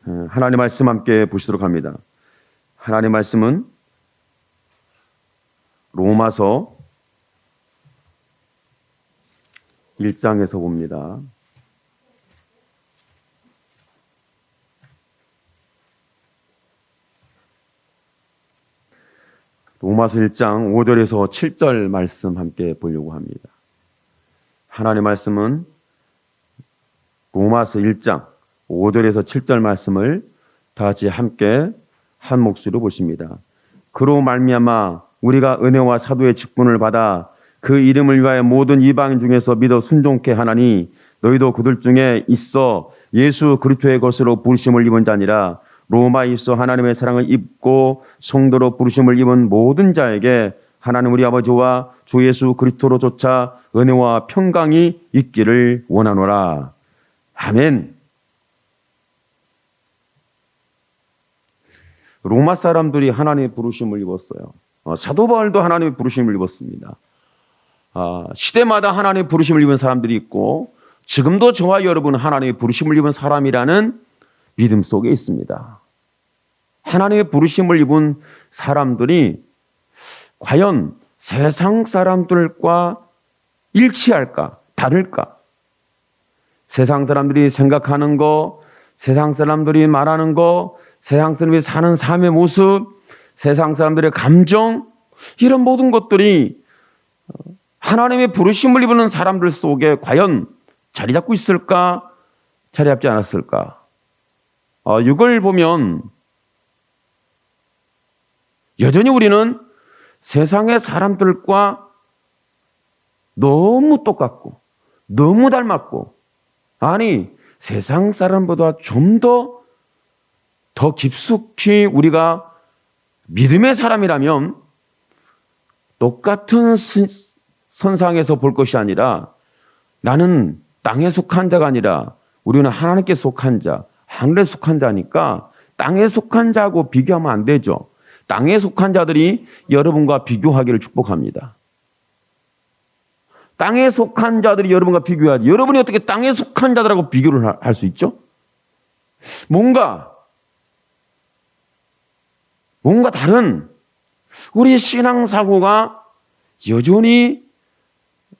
하나님 말씀 함께 보시도록 합니다. 하나님 말씀은 로마서 1장에서 봅니다. 로마서 1장 5절에서 7절 말씀 함께 보려고 합니다. 하나님 말씀은 로마서 1장 5절에서 7절 말씀을 다 같이 함께 한 목소리로 보십니다. 그로 말미암아 우리가 은혜와 사도의 직분을 받아 그 이름을 위하여 모든 이방인 중에서 믿어 순종케 하나니 너희도 그들 중에 있어 예수 그리스도의 것으로 부르심을 입은 자니라. 로마에 있어 하나님의 사랑을 입고 성도로 부르심을 입은 모든 자에게 하나님 우리 아버지와 주 예수 그리스도로조차 은혜와 평강이 있기를 원하노라. 아멘. 로마 사람들이 하나님의 부르심을 입었어요. 사도 바울도 하나님의 부르심을 입었습니다. 시대마다 하나님의 부르심을 입은 사람들이 있고 지금도 저와 여러분은 하나님의 부르심을 입은 사람이라는 믿음 속에 있습니다. 하나님의 부르심을 입은 사람들이 과연 세상 사람들과 일치할까? 다를까? 세상 사람들이 생각하는 거, 세상 사람들이 말하는 거, 세상 사람들이 사는 삶의 모습, 세상 사람들의 감정, 이런 모든 것들이 하나님의 부르심을 입는 사람들 속에 과연 자리 잡고 있을까? 자리 잡지 않았을까? 이걸 보면 여전히 우리는 세상의 사람들과 너무 똑같고 너무 닮았고 아니 세상 사람보다 좀 더 깊숙이 우리가 믿음의 사람이라면 똑같은 선상에서 볼 것이 아니라 나는 땅에 속한 자가 아니라 우리는 하나님께 속한 자, 하늘에 속한 자니까 땅에 속한 자하고 비교하면 안 되죠. 땅에 속한 자들이 여러분과 비교하기를 축복합니다. 땅에 속한 자들이 여러분과 비교하지. 여러분이 어떻게 땅에 속한 자들하고 비교를 할 수 있죠? 뭔가 다른 우리의 신앙사고가 여전히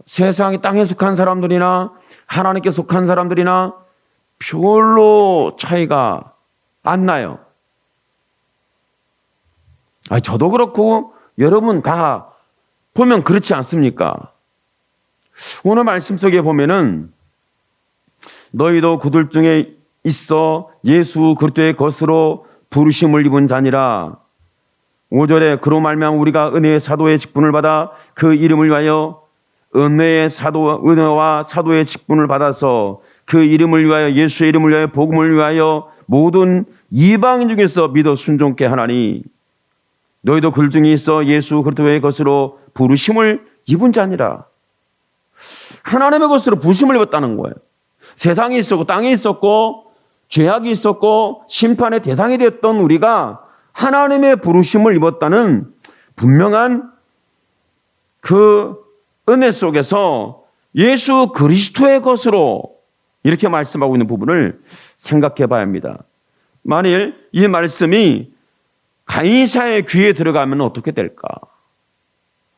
세상의 땅에 속한 사람들이나 하나님께 속한 사람들이나 별로 차이가 안 나요. 저도 그렇고 여러분 다 보면 그렇지 않습니까? 오늘 말씀 속에 보면은 너희도 그들 중에 있어 예수 그리스도의 것으로 부르심을 입은 자니라. 5절에 그로 말미암아 우리가 은혜의 사도의 직분을 받아 그 이름을 위하여 은혜와 사도의 직분을 받아서 그 이름을 위하여 예수의 이름을 위하여 복음을 위하여 모든 이방인 중에서 믿어 순종케 하나니 너희도 그 중에 있어 예수 그리스도의 것으로 부르심을 입은 자니라. 하나님의 것으로 부르심을 입었다는 거예요. 세상에 있었고 땅에 있었고 죄악이 있었고 심판의 대상이 되었던 우리가 하나님의 부르심을 입었다는 분명한 그 은혜 속에서 예수 그리스도의 것으로 이렇게 말씀하고 있는 부분을 생각해 봐야 합니다. 만일 이 말씀이 가이사의 귀에 들어가면 어떻게 될까?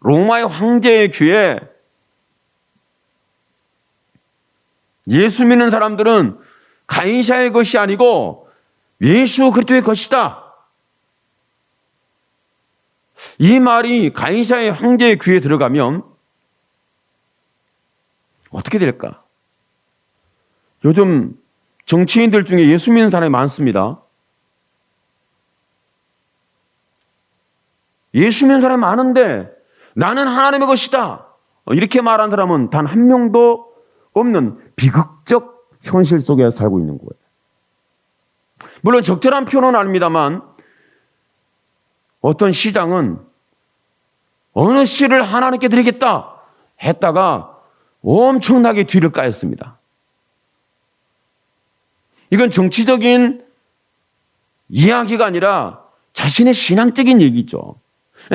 로마의 황제의 귀에 예수 믿는 사람들은 가이사의 것이 아니고 예수 그리스도의 것이다. 이 말이 가이사의 황제의 귀에 들어가면 어떻게 될까? 요즘 정치인들 중에 예수 믿는 사람이 많습니다. 예수 믿는 사람이 많은데 나는 하나님의 것이다. 이렇게 말하는 사람은 단 한 명도 없는 비극적 현실 속에 살고 있는 거예요. 물론 적절한 표현은 아닙니다만 어떤 시장은 어느 씨를 하나님께 드리겠다 했다가 엄청나게 뒤를 까였습니다. 이건 정치적인 이야기가 아니라 자신의 신앙적인 얘기죠.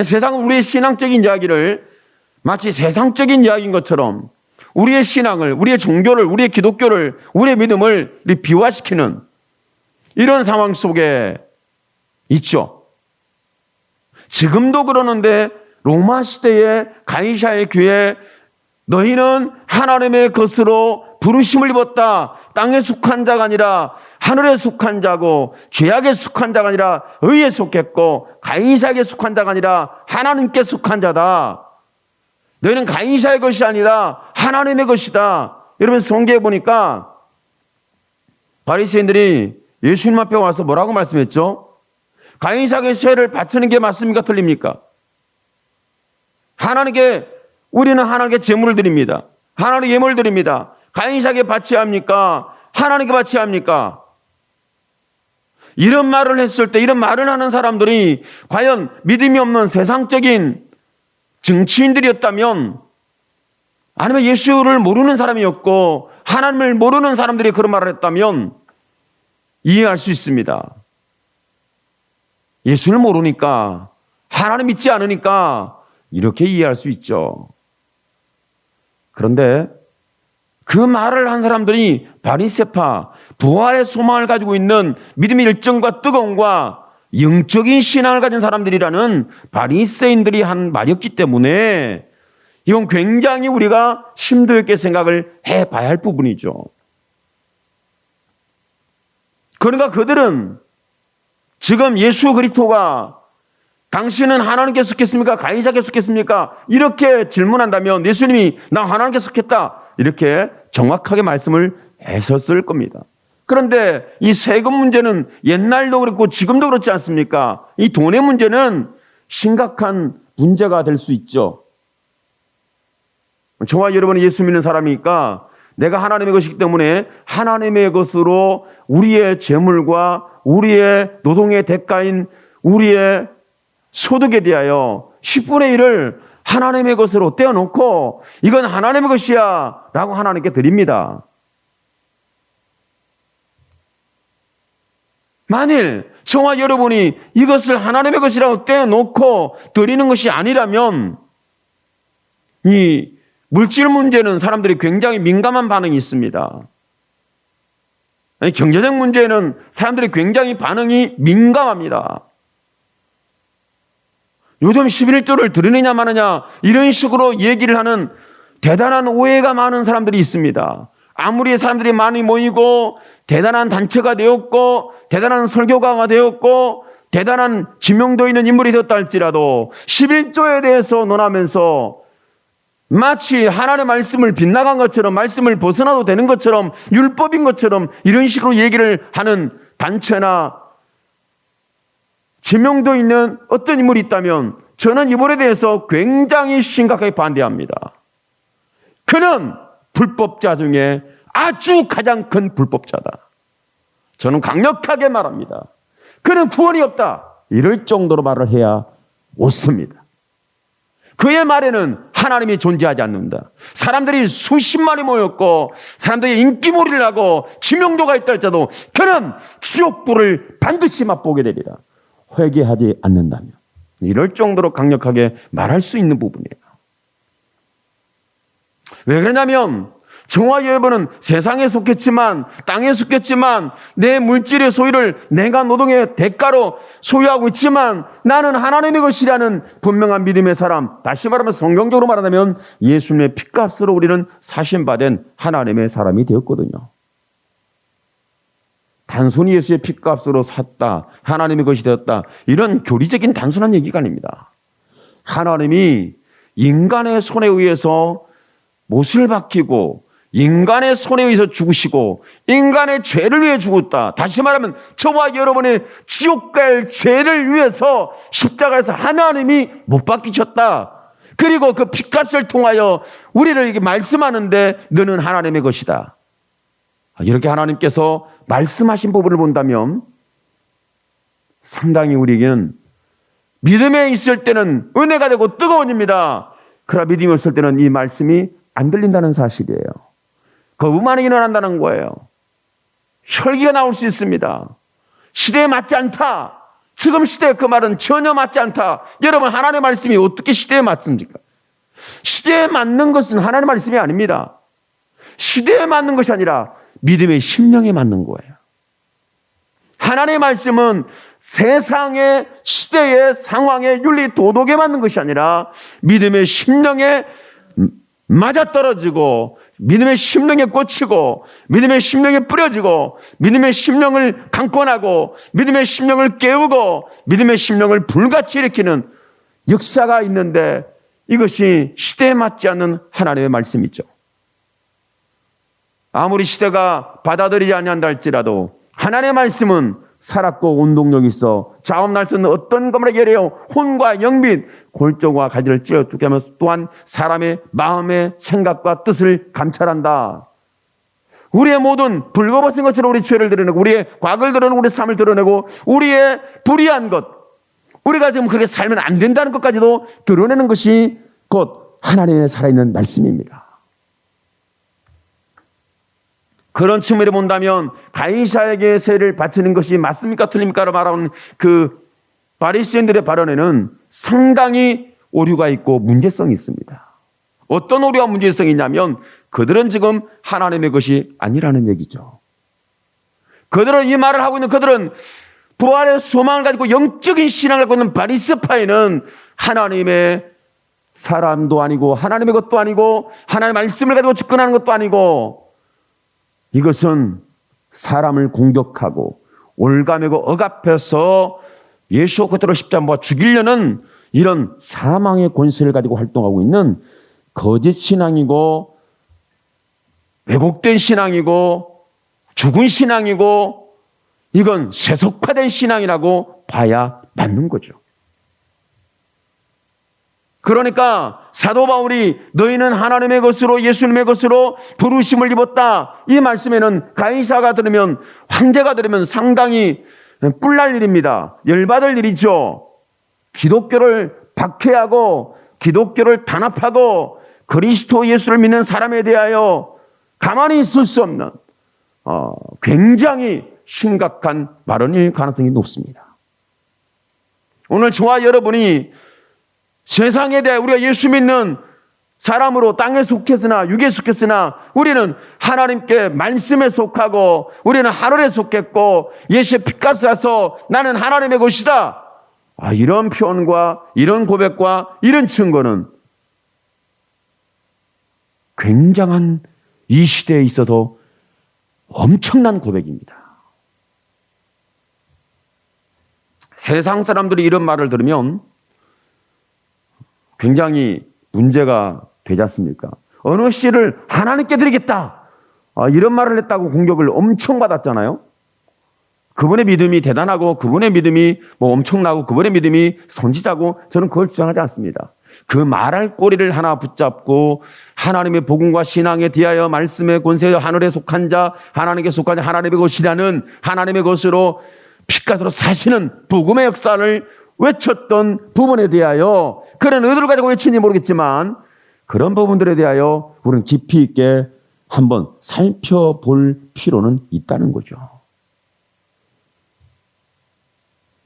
세상은 우리의 신앙적인 이야기를 마치 세상적인 이야기인 것처럼 우리의 신앙을, 우리의 종교를, 우리의 기독교를, 우리의 믿음을 비화시키는 이런 상황 속에 있죠. 지금도 그러는데 로마 시대의 가이사의 교회, 너희는 하나님의 것으로 부르심을 입었다. 땅에 속한 자가 아니라 하늘에 속한 자고, 죄악에 속한 자가 아니라 의에 속했고, 가이사에게 속한 자가 아니라 하나님께 속한 자다. 너희는 가이사의 것이 아니라 하나님의 것이다. 여러분, 성경에 보니까 바리새인들이 예수님 앞에 와서 뭐라고 말씀했죠? 가이사에게 세를 바치는 게 맞습니까? 틀립니까? 우리는 하나님께 제물을 드립니다. 하나님께 예물을 드립니다. 가이사에게 바쳐야 합니까? 하나님께 바쳐야 합니까? 이런 말을 했을 때, 이런 말을 하는 사람들이 과연 믿음이 없는 세상적인 정치인들이었다면, 아니면 예수를 모르는 사람이었고 하나님을 모르는 사람들이 그런 말을 했다면 이해할 수 있습니다. 예수를 모르니까, 하나님 믿지 않으니까 이렇게 이해할 수 있죠. 그런데 그 말을 한 사람들이 바리새파, 부활의 소망을 가지고 있는 믿음의 열정과 뜨거움과 영적인 신앙을 가진 사람들이라는 바리새인들이 한 말이었기 때문에 이건 굉장히 우리가 심도 있게 생각을 해봐야 할 부분이죠. 그러니까 그들은 지금 예수 그리스도가 당신은 하나님께 속했습니까? 가이사께 속했습니까? 이렇게 질문한다면 예수님이 나 하나님께 속했다, 이렇게 정확하게 말씀을 하셨을 겁니다. 그런데 이 세금 문제는 옛날도 그렇고 지금도 그렇지 않습니까? 이 돈의 문제는 심각한 문제가 될 수 있죠. 저와 여러분은 예수 믿는 사람이니까 내가 하나님의 것이기 때문에 하나님의 것으로 우리의 재물과 우리의 노동의 대가인 우리의 소득에 대하여 10분의 1을 하나님의 것으로 떼어놓고 이건 하나님의 것이야 라고 하나님께 드립니다. 만일 저와 여러분이 이것을 하나님의 것이라고 떼어놓고 드리는 것이 아니라면 이 물질 문제는 사람들이 굉장히 민감한 반응이 있습니다. 아니, 경제적 문제는 사람들이 굉장히 반응이 민감합니다. 요즘 11조를 드리느냐 마느냐 이런 식으로 얘기를 하는 대단한 오해가 많은 사람들이 있습니다. 아무리 사람들이 많이 모이고 대단한 단체가 되었고 대단한 설교가가 되었고 대단한 지명도 있는 인물이 되었다 할지라도 11조에 대해서 논하면서 마치 하나님의 말씀을 빗나간 것처럼, 말씀을 벗어나도 되는 것처럼, 율법인 것처럼 이런 식으로 얘기를 하는 단체나 지명도 있는 어떤 인물이 있다면 저는 이분에 대해서 굉장히 심각하게 반대합니다. 그는 불법자 중에 아주 가장 큰 불법자다. 저는 강력하게 말합니다. 그는 구원이 없다. 이럴 정도로 말을 해야 옳습니다. 그의 말에는 하나님이 존재하지 않는다. 사람들이 수십만이 모였고 사람들이 인기몰이를 하고 지명도가 있다 할지라도 그는 지옥불을 반드시 맛보게 되리라. 회개하지 않는다면. 이럴 정도로 강력하게 말할 수 있는 부분이에요. 왜 그러냐면 저와 여러분은 세상에 속했지만, 땅에 속했지만, 내 물질의 소유를 내가 노동의 대가로 소유하고 있지만 나는 하나님의 것이라는 분명한 믿음의 사람, 다시 말하면 성경적으로 말하자면 예수님의 핏값으로 우리는 사신받은 하나님의 사람이 되었거든요. 단순히 예수의 핏값으로 샀다, 하나님의 것이 되었다, 이런 교리적인 단순한 얘기가 아닙니다. 하나님이 인간의 손에 의해서 못을 박히고 인간의 손에 의해서 죽으시고 인간의 죄를 위해 죽었다. 다시 말하면 저와 여러분의 지옥 갈 죄를 위해서 십자가에서 하나님이 못 박히셨다. 그리고 그 핏값을 통하여 우리를 이렇게 말씀하는데 너는 하나님의 것이다. 이렇게 하나님께서 말씀하신 부분을 본다면 상당히 우리에게는 믿음에 있을 때는 은혜가 되고 뜨거운 입니다. 그러나 믿음이 없을 때는 이 말씀이 안 들린다는 사실이에요. 거부만이 일어난다는 거예요. 혈기가 나올 수 있습니다. 시대에 맞지 않다. 지금 시대의 그 말은 전혀 맞지 않다. 여러분, 하나님의 말씀이 어떻게 시대에 맞습니까? 시대에 맞는 것은 하나님의 말씀이 아닙니다. 시대에 맞는 것이 아니라 믿음의 심령에 맞는 거예요. 하나님의 말씀은 세상의 시대의 상황의 윤리 도덕에 맞는 것이 아니라 믿음의 심령에 맞아떨어지고 믿음의 심령에 꽂히고 믿음의 심령에 뿌려지고 믿음의 심령을 강권하고 믿음의 심령을 깨우고 믿음의 심령을 불같이 일으키는 역사가 있는데 이것이 시대에 맞지 않는 하나님의 말씀이죠. 아무리 시대가 받아들이지 않는다 할지라도 하나님의 말씀은 살았고 운동력이 있어 자음날 수 있는 어떤 것을 예래요 혼과 영 및 골조와 가지를 찢어 죽게 하면서 또한 사람의 마음의 생각과 뜻을 감찰한다. 우리의 모든 불거벗은 것으로 우리 죄를 드러내고 우리의 과거를 드러내고 우리의 삶을 드러내고 우리의 불의한 것 우리가 지금 그렇게 살면 안 된다는 것까지도 드러내는 것이 곧 하나님의 살아있는 말씀입니다. 그런 측면에 본다면 가이사에게 세를 바치는 것이 맞습니까 틀립니까를 말하는 그 바리새인들의 발언에는 상당히 오류가 있고 문제성이 있습니다. 어떤 오류와 문제성이 있냐면 그들은 지금 하나님의 것이 아니라는 얘기죠. 그들은 이 말을 하고 있는 그들은 부활의 소망을 가지고 영적인 신앙을 갖고 있는 바리새파이는 하나님의 사람도 아니고 하나님의 것도 아니고 하나님의 말씀을 가지고 접근하는 것도 아니고 이것은 사람을 공격하고 올가매고 억압해서 예수 그대로 십자가 못 죽이려는 이런 사망의 권세를 가지고 활동하고 있는 거짓 신앙이고 왜곡된 신앙이고 죽은 신앙이고 이건 세속화된 신앙이라고 봐야 맞는 거죠. 그러니까 사도 바울이 너희는 하나님의 것으로 예수님의 것으로 부르심을 입었다. 이 말씀에는 가이사가 들으면 황제가 들으면 상당히 뿔날 일입니다. 열받을 일이죠. 기독교를 박해하고 기독교를 단합하고 그리스도 예수를 믿는 사람에 대하여 가만히 있을 수 없는 굉장히 심각한 발언일 가능성이 높습니다. 오늘 저와 여러분이 세상에 대해 우리가 예수 믿는 사람으로 땅에 속했으나 육에 속했으나 우리는 하나님께 말씀에 속하고 우리는 하늘에 속했고 예수의 핏값을 해서 나는 하나님의 것이다. 이런 표현과 이런 고백과 이런 증거는 굉장한 이 시대에 있어서 엄청난 고백입니다. 세상 사람들이 이런 말을 들으면 굉장히 문제가 되지 않습니까? 어느 씨를 하나님께 드리겠다. 이런 말을 했다고 공격을 엄청 받았잖아요. 그분의 믿음이 대단하고 그분의 믿음이 엄청나고 그분의 믿음이 선지자고 저는 그걸 주장하지 않습니다. 그 말할 꼬리를 하나 붙잡고 하나님의 복음과 신앙에 대하여 말씀의 권세 하늘에 속한 자 하나님께 속한 자 하나님의 것이라는 하나님의 것으로 피값으로 사시는 복음의 역사를 외쳤던 부분에 대하여 그런 의도를 가지고 외치는지 모르겠지만 그런 부분들에 대하여 우리는 깊이 있게 한번 살펴볼 필요는 있다는 거죠.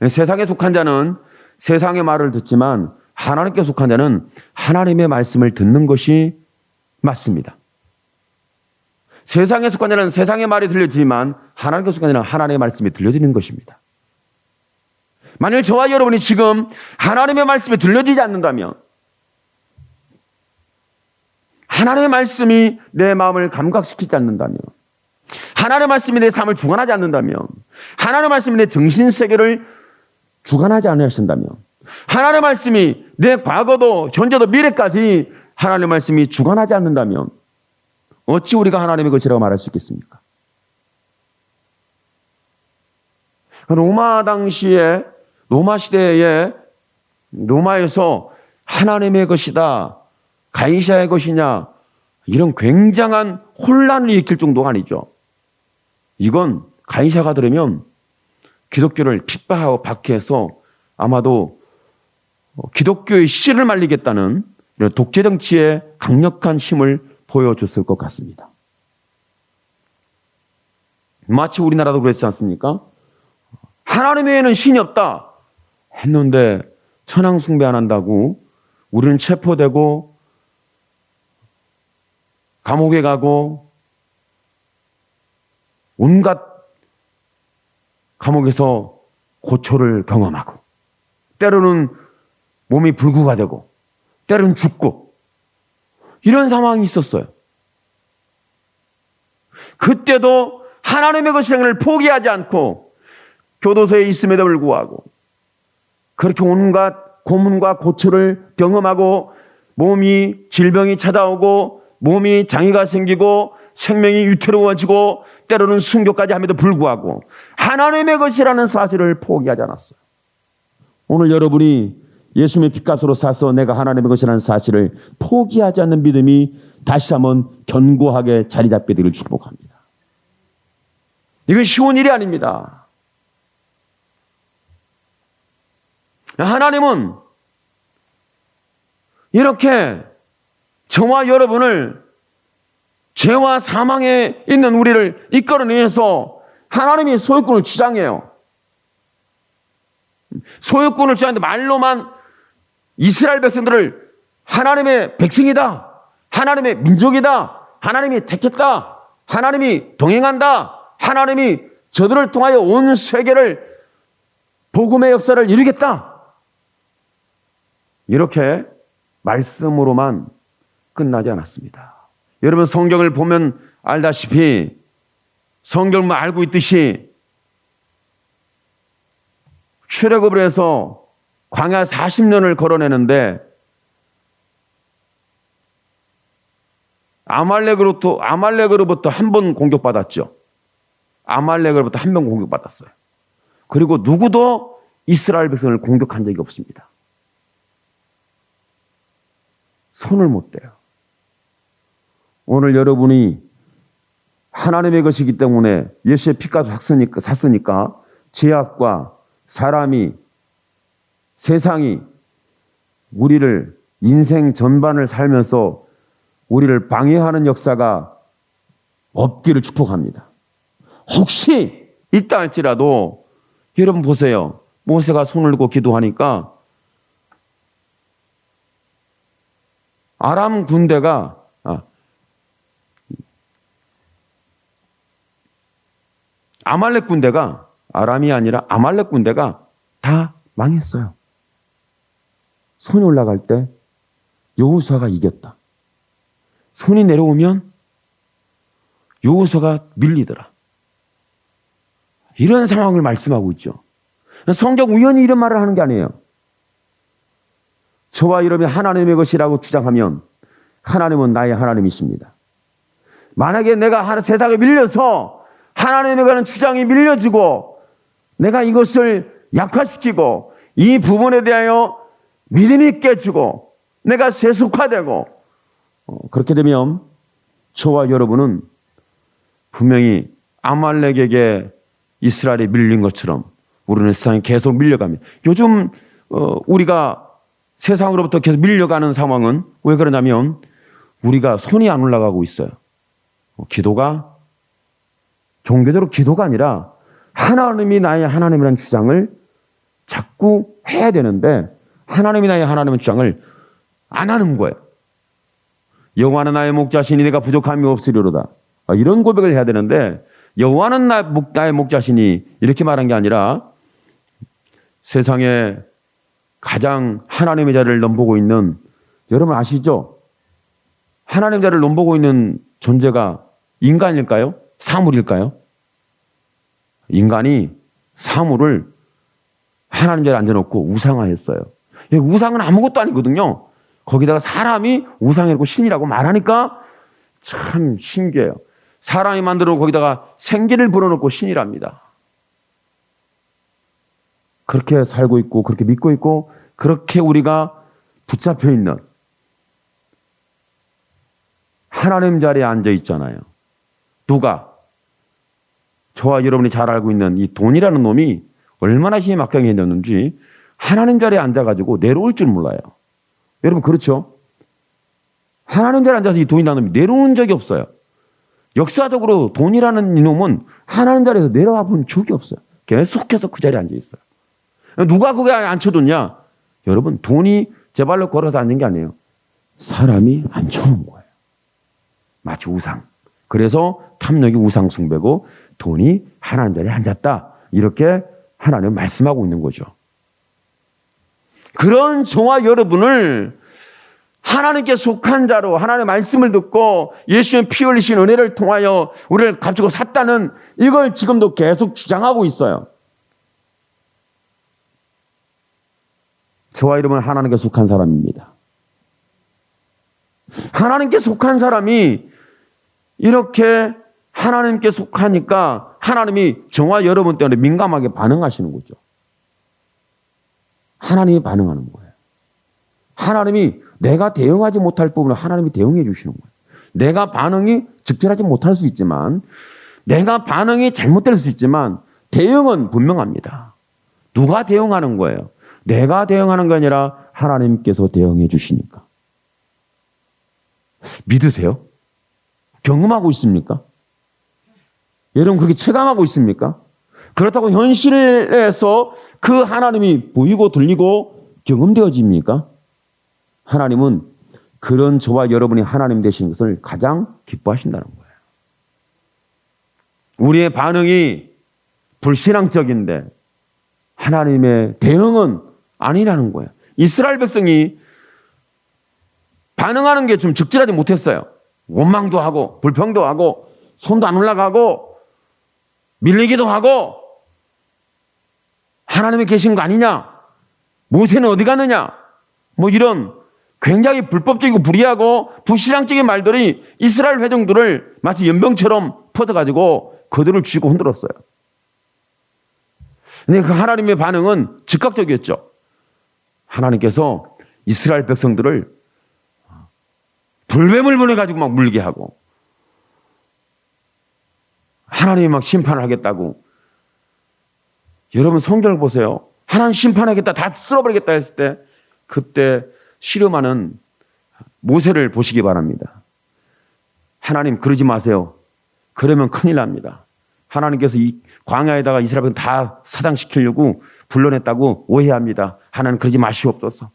세상에 속한 자는 세상의 말을 듣지만 하나님께 속한 자는 하나님의 말씀을 듣는 것이 맞습니다. 세상에 속한 자는 세상의 말이 들려지지만 하나님께 속한 자는 하나님의 말씀이 들려지는 것입니다. 만일 저와 여러분이 지금 하나님의 말씀이 들려지지 않는다면 하나님의 말씀이 내 마음을 감각시키지 않는다면 하나님의 말씀이 내 삶을 주관하지 않는다면 하나님의 말씀이 내 정신세계를 주관하지 않으신다면 하나님의 말씀이 내 과거도 현재도 미래까지 하나님의 말씀이 주관하지 않는다면 어찌 우리가 하나님의 것이라고 말할 수 있겠습니까? 로마 시대에 로마에서 하나님의 것이다, 가이사의 것이냐 이런 굉장한 혼란을 일으킬 정도가 아니죠. 이건 가이사가 들으면 기독교를 핍박하고 박해해서 아마도 기독교의 씨를 말리겠다는 이런 독재 정치의 강력한 힘을 보여줬을 것 같습니다. 마치 우리나라도 그랬지 않습니까? 하나님 외에는 신이 없다 했는데 천황 숭배 안 한다고 우리는 체포되고 감옥에 가고 온갖 감옥에서 고초를 경험하고 때로는 몸이 불구가 되고 때로는 죽고 이런 상황이 있었어요. 그때도 하나님의 그 생을 포기하지 않고 교도소에 있음에도 불구하고 그렇게 온갖 고문과 고초를 경험하고 몸이 질병이 찾아오고 몸이 장애가 생기고 생명이 위태로워지고 때로는 순교까지 함에도 불구하고 하나님의 것이라는 사실을 포기하지 않았어요. 오늘 여러분이 예수님의 핏값으로 사서 내가 하나님의 것이라는 사실을 포기하지 않는 믿음이 다시 한번 견고하게 자리 잡게 되기를 축복합니다. 이건 쉬운 일이 아닙니다. 하나님은 이렇게 저와 여러분을 죄와 사망에 있는 우리를 이끌어내서 하나님이 소유권을 주장해요. 소유권을 주장하는데 말로만 이스라엘 백성들을 하나님의 백성이다, 하나님의 민족이다, 하나님이 택했다, 하나님이 동행한다, 하나님이 저들을 통하여 온 세계를 복음의 역사를 이루겠다, 이렇게 말씀으로만 끝나지 않았습니다. 여러분 성경을 보면 알다시피 성경만 알고 있듯이 출애굽을 해서 광야 40년을 걸어내는데 아말렉으로부터 한 번 공격받았죠. 아말렉으로부터 한 번 공격받았어요. 그리고 누구도 이스라엘 백성을 공격한 적이 없습니다. 손을 못 대요. 오늘 여러분이 하나님의 것이기 때문에 예수의 피값을 샀으니까 죄악과 사람이, 세상이 우리를 인생 전반을 살면서 우리를 방해하는 역사가 없기를 축복합니다. 혹시 있다 할지라도 여러분 보세요. 모세가 손을 들고 기도하니까 아람 군대가 아말렉 군대가 아람이 아니라 아말렉 군대가 다 망했어요. 손이 올라갈 때 여호수아가 이겼다. 손이 내려오면 여호수아가 밀리더라. 이런 상황을 말씀하고 있죠. 성경 우연히 이런 말을 하는 게 아니에요. 저와 여러분이 하나님의 것이라고 주장하면 하나님은 나의 하나님이십니다. 만약에 내가 세상에 밀려서 하나님에 관한 주장이 밀려지고 내가 이것을 약화시키고 이 부분에 대하여 믿음이 깨지고 내가 세속화되고 그렇게 되면 저와 여러분은 분명히 아말렉에게 이스라엘이 밀린 것처럼 우리는 세상에 계속 밀려갑니다. 요즘 우리가 세상으로부터 계속 밀려가는 상황은 왜 그러냐면 우리가 손이 안 올라가고 있어요. 기도가 종교적으로 기도가 아니라 하나님이 나의 하나님이라는 주장을 자꾸 해야 되는데 하나님이 나의 하나님의 주장을 안 하는 거예요. 여호와는 나의 목자시니 내가 부족함이 없으리로다. 이런 고백을 해야 되는데 여호와는 나의 목자시니 이렇게 말한 게 아니라 세상에 가장 하나님의 자리를 넘보고 있는, 여러분 아시죠? 하나님의 자리를 넘보고 있는 존재가 인간일까요? 사물일까요? 인간이 사물을 하나님 자리에 앉아놓고 우상화했어요. 우상은 아무것도 아니거든요. 거기다가 사람이 우상이라고 신이라고 말하니까 참 신기해요. 사람이 만들어 거기다가 생기를 불어넣고 신이랍니다. 그렇게 살고 있고 그렇게 믿고 있고 그렇게 우리가 붙잡혀 있는 하나님 자리에 앉아 있잖아요. 누가? 저와 여러분이 잘 알고 있는 이 돈이라는 놈이 얼마나 힘이 막강해졌는지 하나님 자리에 앉아가지고 내려올 줄 몰라요. 여러분 그렇죠? 하나님 자리에 앉아서 이 돈이라는 놈이 내려온 적이 없어요. 역사적으로 돈이라는 이놈은 하나님 자리에서 내려와 본 적이 없어요. 계속해서 그 자리에 앉아 있어요. 누가 거기에 앉혀뒀냐? 여러분 돈이 제 발로 걸어서 앉는 게 아니에요. 사람이 앉혀놓은 거예요. 마치 우상. 그래서 탐욕이 우상 숭배고 돈이 하나님 자리에 앉았다. 이렇게 하나님은 말씀하고 있는 거죠. 그런 저와 여러분을 하나님께 속한 자로 하나님의 말씀을 듣고 예수의 피 흘리신 은혜를 통하여 우리를 가지고 샀다는 이걸 지금도 계속 주장하고 있어요. 저와 여러분은 하나님께 속한 사람입니다. 하나님께 속한 사람이 이렇게 하나님께 속하니까 하나님이 저와 여러분 때문에 민감하게 반응하시는 거죠. 하나님이 반응하는 거예요. 하나님이 내가 대응하지 못할 부분을 하나님이 대응해 주시는 거예요. 내가 반응이 적절하지 못할 수 있지만, 내가 반응이 잘못될 수 있지만 대응은 분명합니다. 누가 대응하는 거예요? 내가 대응하는 게 아니라 하나님께서 대응해 주시니까. 믿으세요? 경험하고 있습니까? 여러분 그렇게 체감하고 있습니까? 그렇다고 현실에서 그 하나님이 보이고 들리고 경험되어집니까? 하나님은 그런 저와 여러분이 하나님 되시는 것을 가장 기뻐하신다는 거예요. 우리의 반응이 불신앙적인데 하나님의 대응은 아니라는 거예요. 이스라엘 백성이 반응하는 게 좀 적절하지 못했어요. 원망도 하고 불평도 하고 손도 안 올라가고 밀리기도 하고 하나님이 계신 거 아니냐? 모세는 어디 갔느냐? 뭐 이런 굉장히 불법적이고 불의하고 불신앙적인 말들이 이스라엘 회중들을 마치 연병처럼 퍼져가지고 그들을 쥐고 흔들었어요. 근데 그 하나님의 반응은 즉각적이었죠. 하나님께서 이스라엘 백성들을 불뱀을 보내가지고 막 물게 하고 하나님이 막 심판을 하겠다고. 여러분 성경을 보세요. 하나님 심판하겠다, 다 쓸어버리겠다 했을 때 그때 씨름하는 모세를 보시기 바랍니다. 하나님 그러지 마세요. 그러면 큰일 납니다. 하나님께서 이 광야에다가 이스라엘 백성 다 사당시키려고 불러냈다고 오해합니다. 하나님 그러지 마시옵소서.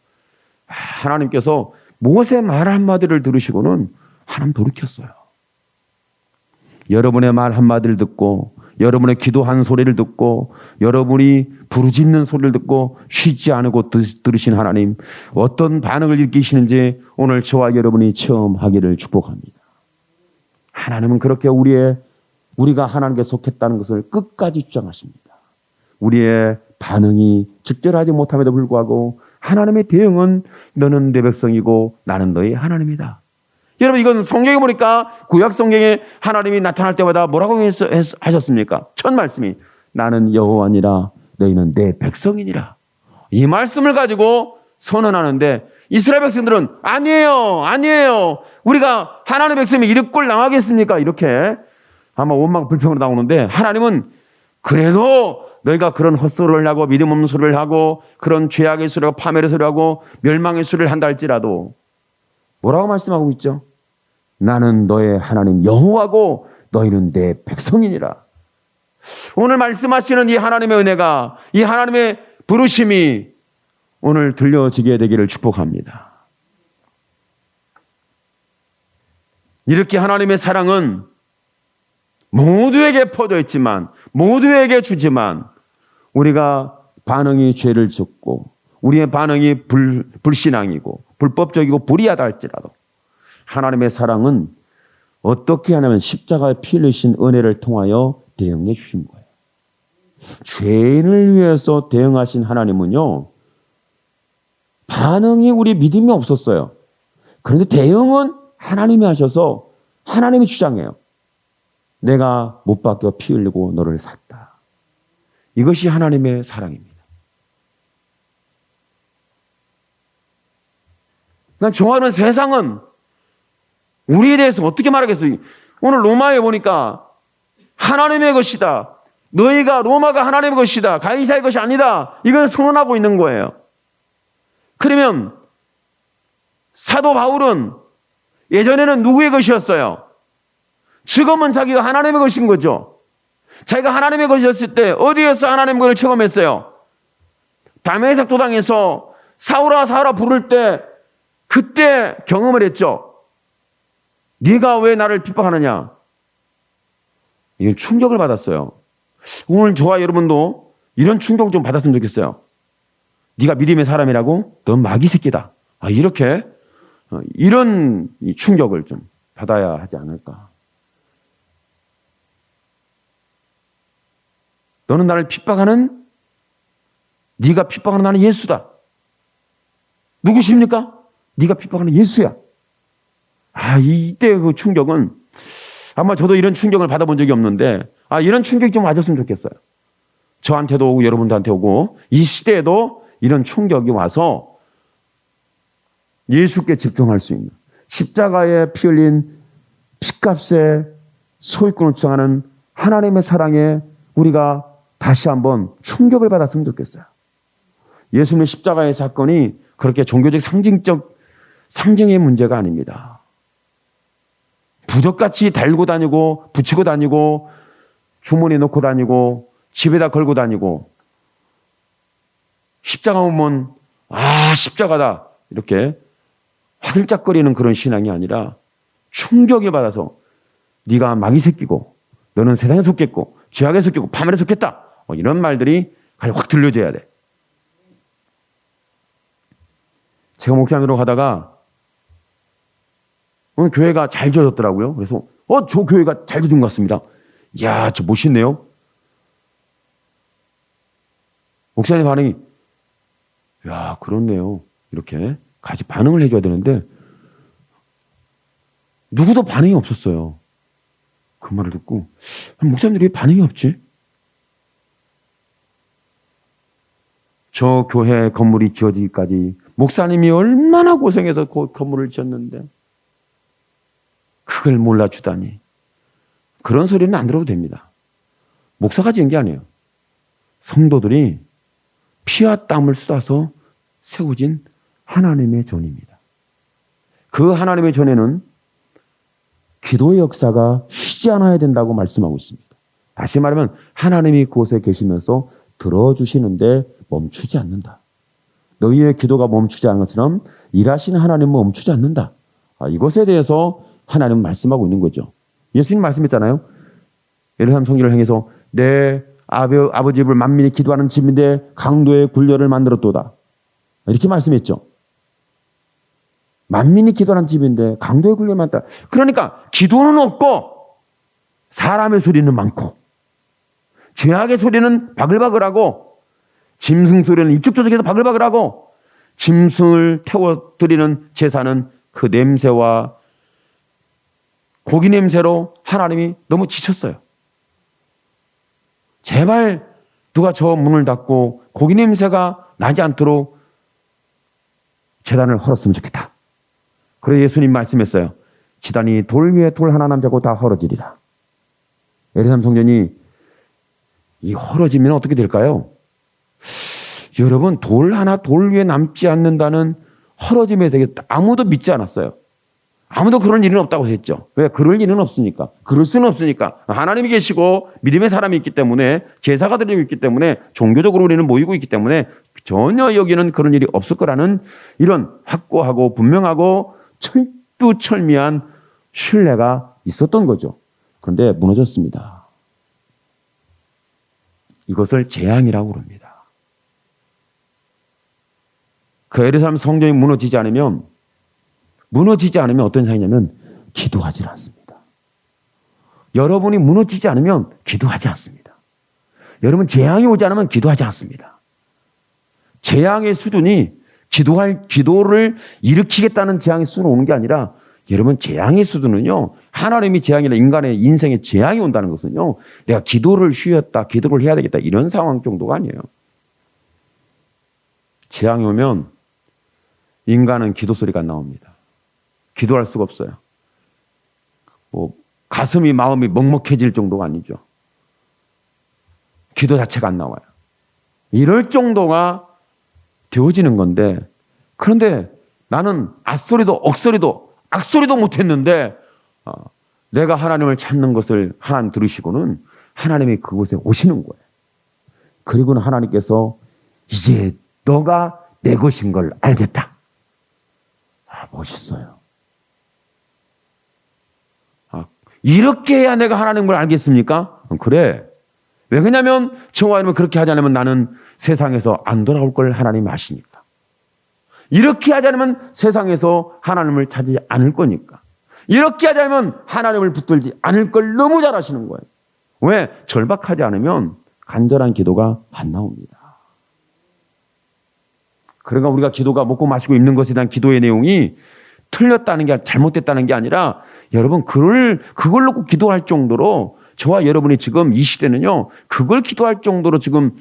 하나님께서 모세 말 한마디를 들으시고는 하나님 돌이켰어요. 여러분의 말 한마디를 듣고 여러분의 기도한 소리를 듣고 여러분이 부르짖는 소리를 듣고 쉬지 않고 들으신 하나님, 어떤 반응을 일으키시는지 오늘 저와 여러분이 체험하기를 축복합니다. 하나님은 그렇게 우리가 하나님께 속했다는 것을 끝까지 주장하십니다. 우리의 반응이 적절하지 못함에도 불구하고 하나님의 대응은 너는 내 백성이고 나는 너의 하나님이다. 여러분 이건 성경에 보니까 구약 성경에 하나님이 나타날 때마다 뭐라고 하셨습니까? 첫 말씀이 나는 여호와니라 너희는 내 백성이니라. 이 말씀을 가지고 선언하는데 이스라엘 백성들은 아니에요. 우리가 하나님의 백성이 이렇게 꼴 나가겠습니까? 이렇게 아마 원망 불평으로 나오는데 하나님은 그래도 너희가 그런 헛소리를 하고 믿음 없는 소리를 하고 그런 죄악의 소리를 하고 파멸의 소리를 하고 멸망의 소리를 한다 할지라도 뭐라고 말씀하고 있죠? 나는 너의 하나님 여호와고 너희는 내 백성이니라. 오늘 말씀하시는 이 하나님의 은혜가, 이 하나님의 부르심이 오늘 들려지게 되기를 축복합니다. 이렇게 하나님의 사랑은 모두에게 퍼져 있지만, 모두에게 주지만 우리가 반응이 죄를 짓고 우리의 반응이 불신앙이고 불법적이고 불의하다 할지라도 하나님의 사랑은 어떻게 하냐면 십자가에 피 흘리신 은혜를 통하여 대응해 주신 거예요. 죄인을 위해서 대응하신 하나님은요, 반응이 우리 믿음이 없었어요. 그런데 대응은 하나님이 하셔서 하나님이 주장해요. 내가 못 박혀 피 흘리고 너를 샀다. 이것이 하나님의 사랑입니다. 그러니까 좋아하는 세상은 우리에 대해서 어떻게 말하겠어요? 오늘 로마에 보니까 하나님의 것이다. 너희가 로마가 하나님의 것이다. 가이사의 것이 아니다. 이걸 선언하고 있는 거예요. 그러면 사도 바울은 예전에는 누구의 것이었어요? 지금은 자기가 하나님의 것인 거죠. 자기가 하나님의 것이었을 때 어디에서 하나님의 것을 체험했어요? 다메섹 도당에서 사울아 부를 때 그때 경험을 했죠. 네가 왜 나를 핍박하느냐? 이게 충격을 받았어요. 오늘 저와 여러분도 이런 충격을 좀 받았으면 좋겠어요. 네가 믿음의 사람이라고? 넌 마귀 새끼다. 이렇게 이런 충격을 좀 받아야 하지 않을까. 너는 나를 핍박하는, 네가 핍박하는 나는 예수다. 누구십니까? 네가 핍박하는 예수야. 이때 그 충격은 아마 저도 이런 충격을 받아본 적이 없는데 이런 충격이 좀 와줬으면 좋겠어요. 저한테도 오고 여러분들한테 오고 이 시대에도 이런 충격이 와서 예수께 집중할 수 있는, 십자가에 피 흘린 피값에 소유권을 주장하는 하나님의 사랑에 우리가 다시 한번 충격을 받았으면 좋겠어요. 예수님의 십자가의 사건이 그렇게 종교적 상징의 문제가 아닙니다. 부적같이 달고 다니고 붙이고 다니고 주머니에 넣고 다니고 집에다 걸고 다니고 십자가 오면 십자가다 이렇게 화들짝거리는 그런 신앙이 아니라 충격을 받아서 네가 마귀 새끼고 너는 세상에 속겠고 죄악에 속겠고 파멸에 속겠다, 이런 말들이 확 들려줘야 돼. 제가 목사님으로 가다가 오늘 교회가 잘 지어졌더라고요. 그래서 저 교회가 잘 지어진 것 같습니다. 이야, 저 멋있네요. 목사님 반응이 야, 그렇네요. 이렇게 같이 반응을 해줘야 되는데 누구도 반응이 없었어요. 그 말을 듣고 목사님들이 왜 반응이 없지? 저 교회 건물이 지어지기까지 목사님이 얼마나 고생해서 그 건물을 지었는데 그걸 몰라주다니. 그런 소리는 안 들어도 됩니다. 목사가 지은 게 아니에요. 성도들이 피와 땀을 쏟아서 세워진 하나님의 전입니다. 그 하나님의 전에는 기도의 역사가 쉬지 않아야 된다고 말씀하고 있습니다. 다시 말하면 하나님이 그곳에 계시면서 들어주시는데 멈추지 않는다. 너희의 기도가 멈추지 않은 것처럼 일하시는 하나님은 멈추지 않는다. 이것에 대해서 하나님은 말씀하고 있는 거죠. 예수님 말씀했잖아요. 예루살렘 성전을 향해서 내 아버지 집을 만민이 기도하는 집인데 강도의 굴려를 만들었도다. 이렇게 말씀했죠. 만민이 기도하는 집인데 강도의 굴려를 만들었다. 그러니까 기도는 없고 사람의 소리는 많고 죄악의 소리는 바글바글하고 짐승 소리는 입죽조적해서 바글바글하고 짐승을 태워드리는 제사는 그 냄새와 고기 냄새로 하나님이 너무 지쳤어요. 제발 누가 저 문을 닫고 고기 냄새가 나지 않도록 제단을 헐었으면 좋겠다. 그래서 예수님 말씀했어요. 지단이 돌 위에 돌 하나 남자고 다 헐어지리라. 예루살렘 성전이 이 헐어지면 어떻게 될까요? 여러분, 돌 하나 돌 위에 남지 않는다는 헐어짐에 대해 아무도 믿지 않았어요. 아무도 그런 일은 없다고 했죠. 왜? 그럴 일은 없으니까. 그럴 수는 없으니까. 하나님이 계시고 믿음의 사람이 있기 때문에 제사가 드리고 있기 때문에 종교적으로 우리는 모이고 있기 때문에 전혀 여기는 그런 일이 없을 거라는 이런 확고하고 분명하고 철두철미한 신뢰가 있었던 거죠. 그런데 무너졌습니다. 이것을 재앙이라고 그럽니다. 그 예루살렘 성전이 무너지지 않으면 어떤 상황이냐면 기도하지 않습니다. 여러분이 무너지지 않으면 기도하지 않습니다. 여러분 재앙이 오지 않으면 기도하지 않습니다. 재앙의 수준이 기도를 일으키겠다는 재앙의 수준으로 오는 게 아니라 여러분 재앙의 수준은요, 하나님이 재앙이나 인간의 인생에 재앙이 온다는 것은요, 내가 기도를 쉬었다, 기도를 해야 되겠다 이런 상황 정도가 아니에요. 재앙이 오면 인간은 기도 소리가 안 나옵니다. 기도할 수가 없어요. 가슴이 마음이 먹먹해질 정도가 아니죠. 기도 자체가 안 나와요. 이럴 정도가 되어지는 건데, 그런데 나는 앗소리도 억소리도 악소리도 못했는데 내가 하나님을 찾는 것을 하나님 들으시고는 하나님이 그곳에 오시는 거예요. 그리고는 하나님께서 이제 너가 내 것인 걸 알겠다. 멋있어요. 이렇게 해야 내가 하나님을 알겠습니까? 그래. 왜 그러냐면 저와 여러분 그렇게 하지 않으면 나는 세상에서 안 돌아올 걸 하나님이 아시니까. 이렇게 하지 않으면 세상에서 하나님을 찾지 않을 거니까. 이렇게 하지 않으면 하나님을 붙들지 않을 걸 너무 잘 아시는 거예요. 왜? 절박하지 않으면 간절한 기도가 안 나옵니다. 그러니까 우리가 기도가 먹고 마시고 입는 것에 대한 기도의 내용이 틀렸다는 게 잘못됐다는 게 아니라 여러분 그걸 놓고 기도할 정도로 저와 여러분이 지금 이 시대는요 그걸 기도할 정도로 지금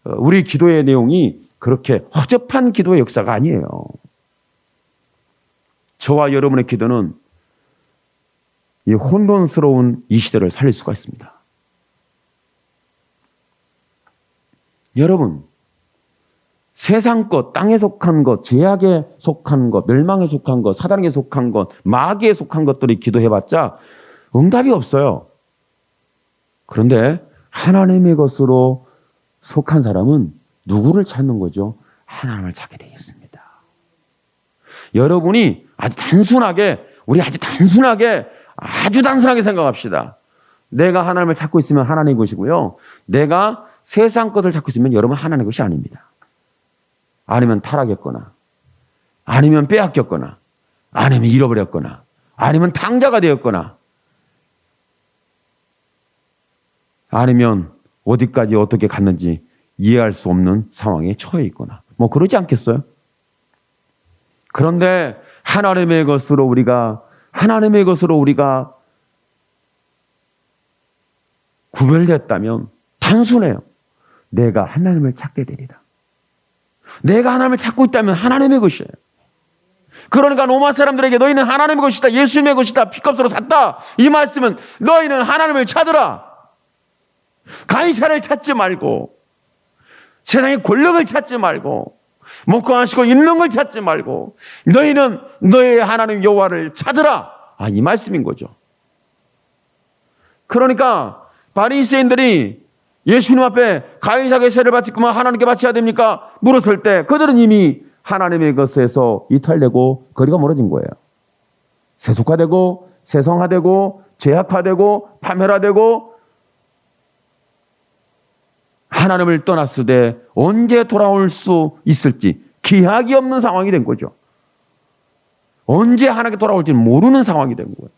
우리 기도의 내용이 그렇게 허접한 기도의 역사가 아니에요. 저와 여러분의 기도는 이 혼돈스러운 이 시대를 살릴 수가 있습니다. 여러분, 세상 것, 땅에 속한 것, 죄악에 속한 것, 멸망에 속한 것, 사단에게 속한 것, 마귀에 속한 것들이 기도해봤자 응답이 없어요. 그런데 하나님의 것으로 속한 사람은 누구를 찾는 거죠? 하나님을 찾게 되어 있습니다. 여러분이 아주 단순하게 생각합시다. 내가 하나님을 찾고 있으면 하나님의 것이고요. 내가 세상 것을 찾고 있으면 여러분 하나님의 것이 아닙니다. 아니면 타락했거나, 아니면 빼앗겼거나, 아니면 잃어버렸거나, 아니면 당자가 되었거나, 아니면 어디까지 어떻게 갔는지 이해할 수 없는 상황에 처해 있거나, 뭐 그러지 않겠어요? 그런데 하나님의 것으로 우리가 구별됐다면 단순해요. 내가 하나님을 찾게 되리라. 내가 하나님을 찾고 있다면 하나님의 것이에요. 그러니까 로마 사람들에게 너희는 하나님의 것이다, 예수님의 것이다, 피값으로 샀다. 이 말씀은 너희는 하나님을 찾으라. 가이사를 찾지 말고, 세상의 권력을 찾지 말고, 먹고 마시고 입는 걸 찾지 말고, 너희는 너의 하나님 여호와를 찾으라. 이 말씀인 거죠. 그러니까 바리새인들이 예수님 앞에 가이사에게 세를 바치면 하나님께 바쳐야 됩니까? 물었을 때 그들은 이미 하나님의 것에서 이탈되고 거리가 멀어진 거예요. 세속화되고 세성화되고 죄악화되고 파멸화되고 하나님을 떠났을 때 언제 돌아올 수 있을지 기약이 없는 상황이 된 거죠. 언제 하나님께 돌아올지 모르는 상황이 된 거예요.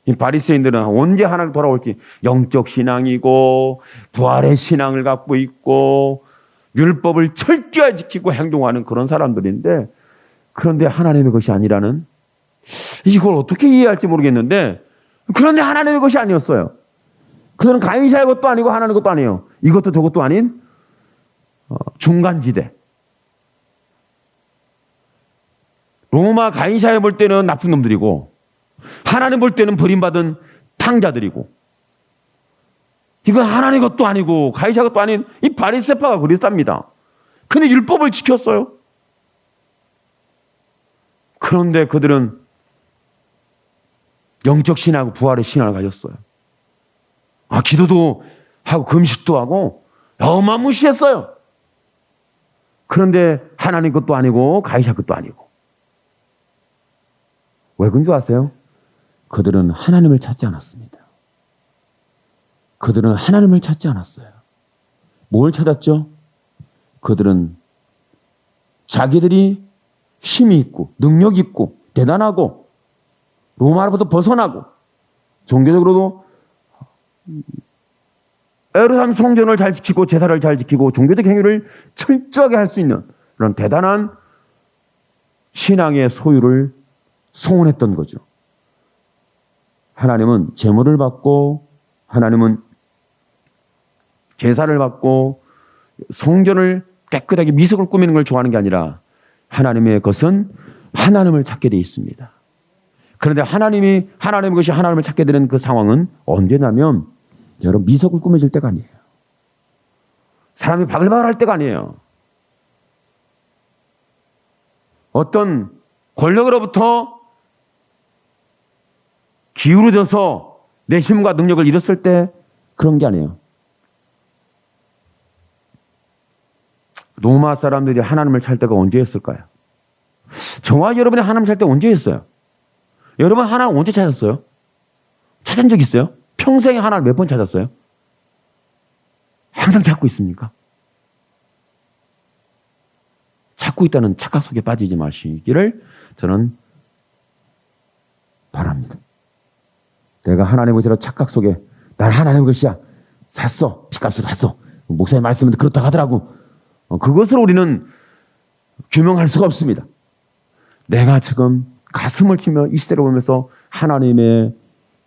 이 바리새인들은 언제 하나님 돌아올지 영적 신앙이고 부활의 신앙을 갖고 있고 율법을 철저히 지키고 행동하는 그런 사람들인데, 그런데 하나님의 것이 아니라는, 이걸 어떻게 이해할지 모르겠는데, 그런데 하나님의 것이 아니었어요. 그들은 가이사의 것도 아니고 하나님의 것도 아니에요. 이것도 저것도 아닌 중간지대. 로마 가이사에 볼 때는 나쁜 놈들이고 하나님 볼 때는 버림받은 탕자들이고, 이건 하나님 것도 아니고 가이사 것도 아닌 이 바리새파가 그랬답니다. 근데 율법을 지켰어요. 그런데 그들은 영적 신하고 부활의 신앙을 가졌어요. 기도도 하고 금식도 하고 어마무시했어요. 그런데 하나님 것도 아니고 가이사 것도 아니고. 왜 그런 줄 아세요? 그들은 하나님을 찾지 않았습니다. 그들은 하나님을 찾지 않았어요. 뭘 찾았죠? 그들은 자기들이 힘이 있고 능력 있고 대단하고 로마로부터 벗어나고 종교적으로도 예루살렘 성전을 잘 지키고 제사를 잘 지키고 종교적 행위를 철저하게 할 수 있는 그런 대단한 신앙의 소유를 소원했던 거죠. 하나님은 제물을 받고 하나님은 제사를 받고 성전을 깨끗하게 미석을 꾸미는 걸 좋아하는 게 아니라 하나님의 것은 하나님을 찾게 되어 있습니다. 그런데 하나님의 것이 하나님을 찾게 되는 그 상황은 언제냐면 여러분 미석을 꾸며질 때가 아니에요. 사람이 바글바글 할 때가 아니에요. 어떤 권력으로부터 기울어져서 내 힘과 능력을 잃었을 때 그런 게 아니에요. 로마 사람들이 하나님을 찾을 때가 언제였을까요? 저와 여러분이 하나님을 찾을 때 언제였어요? 여러분 하나님 언제 찾았어요? 찾은 적 있어요? 평생에 하나님을 몇 번 찾았어요? 항상 찾고 있습니까? 찾고 있다는 착각 속에 빠지지 마시기를 저는 바랍니다. 내가 하나님의 것이라 착각 속에 난 하나님의 것이야. 샀어. 피값으로 샀어. 목사님 말씀은 그렇다 하더라고. 그것을 우리는 규명할 수가 없습니다. 내가 지금 가슴을 치며 이 시대를 보면서 하나님의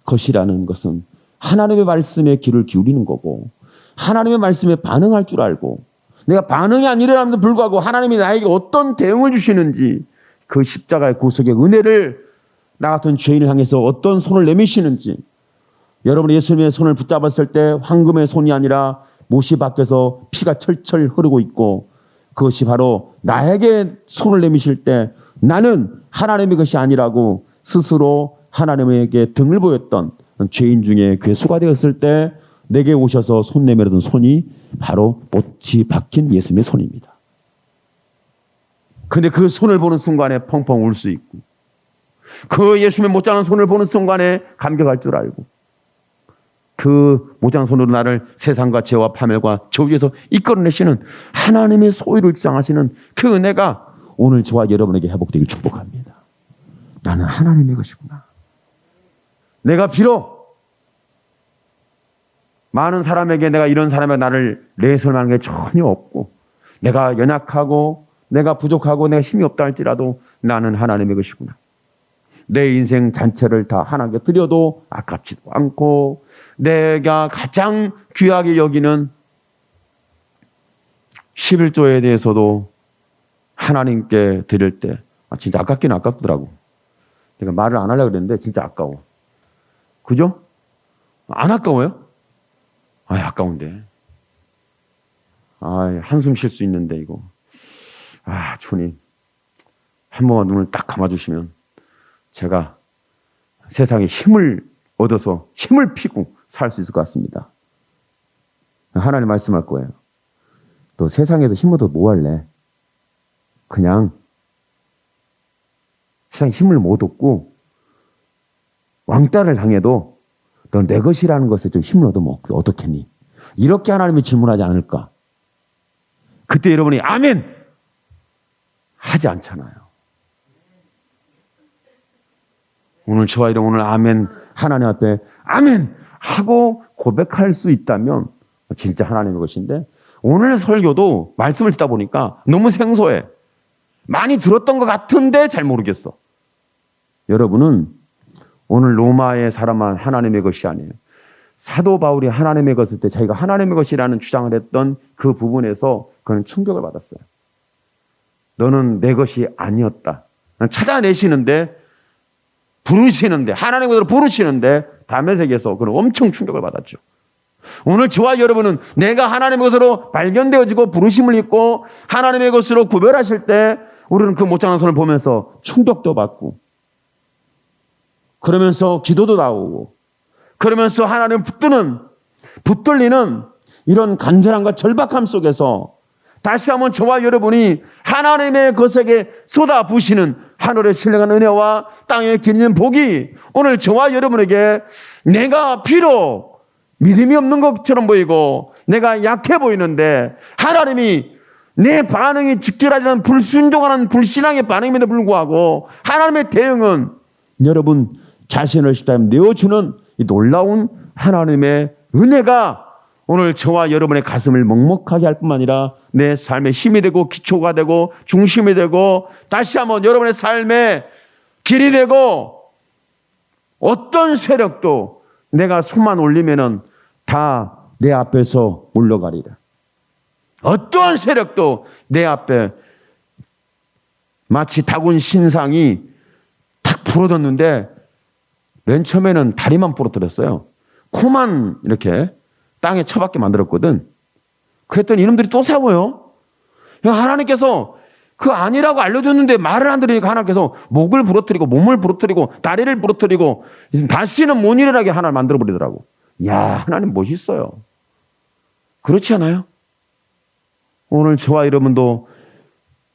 것이라는 것은 하나님의 말씀에 귀를 기울이는 거고 하나님의 말씀에 반응할 줄 알고 내가 반응이 안 일어남에도 불구하고 하나님이 나에게 어떤 대응을 주시는지 그 십자가의 구속의 은혜를 나 같은 죄인을 향해서 어떤 손을 내미시는지 여러분이 예수님의 손을 붙잡았을 때 황금의 손이 아니라 못이 밖에서 피가 철철 흐르고 있고 그것이 바로 나에게 손을 내미실 때 나는 하나님의 것이 아니라고 스스로 하나님에게 등을 보였던 죄인 중에 괴수가 되었을 때 내게 오셔서 손 내밀었던 손이 바로 못이 박힌 예수님의 손입니다. 근데 그 손을 보는 순간에 펑펑 울 수 있고 그 예수님의 못자란 손을 보는 순간에 감격할 줄 알고 그 못자란 손으로 나를 세상과 죄와 파멸과 저주에서 이끌어내시는 하나님의 소유를 주장하시는 그 은혜가 오늘 저와 여러분에게 회복되길 축복합니다. 나는 하나님의 것이구나. 내가 비록 많은 사람에게 내가 이런 사람의 나를 내설하는 게 전혀 없고 내가 연약하고 내가 부족하고 내가 힘이 없다 할지라도 나는 하나님의 것이구나. 내 인생 전체를 다 하나님께 드려도 아깝지도 않고 내가 가장 귀하게 여기는 11조에 대해서도 하나님께 드릴 때 진짜 아깝긴 아깝더라고. 내가 말을 안 하려고 그랬는데 진짜 아까워. 그죠? 안 아까워요? 아까운데. 한숨 쉴 수 있는데 이거. 주님 한 번만 눈을 딱 감아주시면 제가 세상에 힘을 얻어서 힘을 피고 살 수 있을 것 같습니다. 하나님 말씀할 거예요. 너 세상에서 힘 얻어 뭐 할래? 그냥 세상에 힘을 못 얻고 왕따를 당해도 너 내 것이라는 것에 좀 힘을 얻으면 어떻겠니? 이렇게 하나님이 질문하지 않을까? 그때 여러분이 아멘! 하지 않잖아요. 오늘 저와 여러분 오늘 아멘 하나님 앞에 아멘 하고 고백할 수 있다면 진짜 하나님의 것인데 오늘 설교도 말씀을 듣다 보니까 너무 생소해. 많이 들었던 것 같은데 잘 모르겠어. 여러분은 오늘 로마의 사람만 하나님의 것이 아니에요. 사도 바울이 하나님의 것일 때 자기가 하나님의 것이라는 주장을 했던 그 부분에서 그는 충격을 받았어요. 너는 내 것이 아니었다. 찾아내시는데 부르시는데 하나님의 것으로 부르시는데 담에색에서 그는 엄청 충격을 받았죠. 오늘 저와 여러분은 내가 하나님의 것으로 발견되어지고 부르심을 입고 하나님의 것으로 구별하실 때 우리는 그 못자란 손을 보면서 충격도 받고 그러면서 기도도 나오고 그러면서 하나님 붙들리는 이런 간절함과 절박함 속에서 다시 한번 저와 여러분이 하나님의 것에게 쏟아부으시는 하늘의 신령한 은혜와 땅에 기는 복이 오늘 저와 여러분에게 내가 비록 믿음이 없는 것처럼 보이고 내가 약해 보이는데 하나님이 내 반응이 직결하지 않은 불순종하는 불신앙의 반응임에도 불구하고 하나님의 대응은 여러분 자신을 십자가에 내어주는 이 놀라운 하나님의 은혜가 오늘 저와 여러분의 가슴을 먹먹하게 할 뿐만 아니라 내 삶의 힘이 되고 기초가 되고 중심이 되고 다시 한번 여러분의 삶의 길이 되고 어떤 세력도 내가 손만 올리면은 다 내 앞에서 물러가리라. 어떠한 세력도 내 앞에 마치 다군 신상이 탁 부러졌는데 맨 처음에는 다리만 부러뜨렸어요. 코만 이렇게 땅에 쳐박게 만들었거든. 그랬더니 이놈들이 또 싸워요. 하나님께서 그 아니라고 알려줬는데 말을 안 들으니까 하나님께서 목을 부러뜨리고 몸을 부러뜨리고 다리를 부러뜨리고 다시는 못 일어나게 하나를 만들어버리더라고. 이야, 하나님 멋있어요. 그렇지 않아요? 오늘 저와 여러분도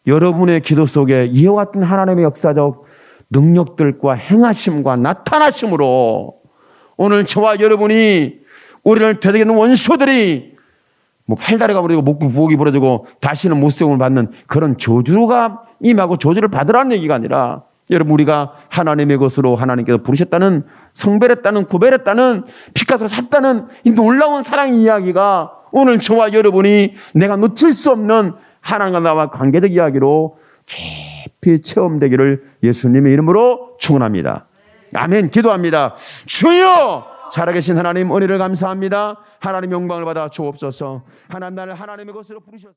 여러분의 기도 속에 이와 같은 하나님의 역사적 능력들과 행하심과 나타나심으로 오늘 저와 여러분이 우리를 되돌리는 원수들이 뭐 팔다리가 부러지고 목 부엌이 부러지고 다시는 못생을 받는 그런 저주가 임하고 저주를 받으라는 얘기가 아니라, 여러분, 우리가 하나님의 것으로 하나님께서 부르셨다는, 성별했다는, 구별했다는, 피값으로 샀다는 이 놀라운 사랑 이야기가 오늘 저와 여러분이 내가 놓칠 수 없는 하나님과 나와 관계적 이야기로 깊이 체험되기를 예수님의 이름으로 축원합니다. 아멘. 기도합니다. 주여, 살아계신 하나님, 은혜를 감사합니다. 하나님 영광을 받아 주옵소서. 하나님, 나를 하나님의 것으로 부르셨습니다.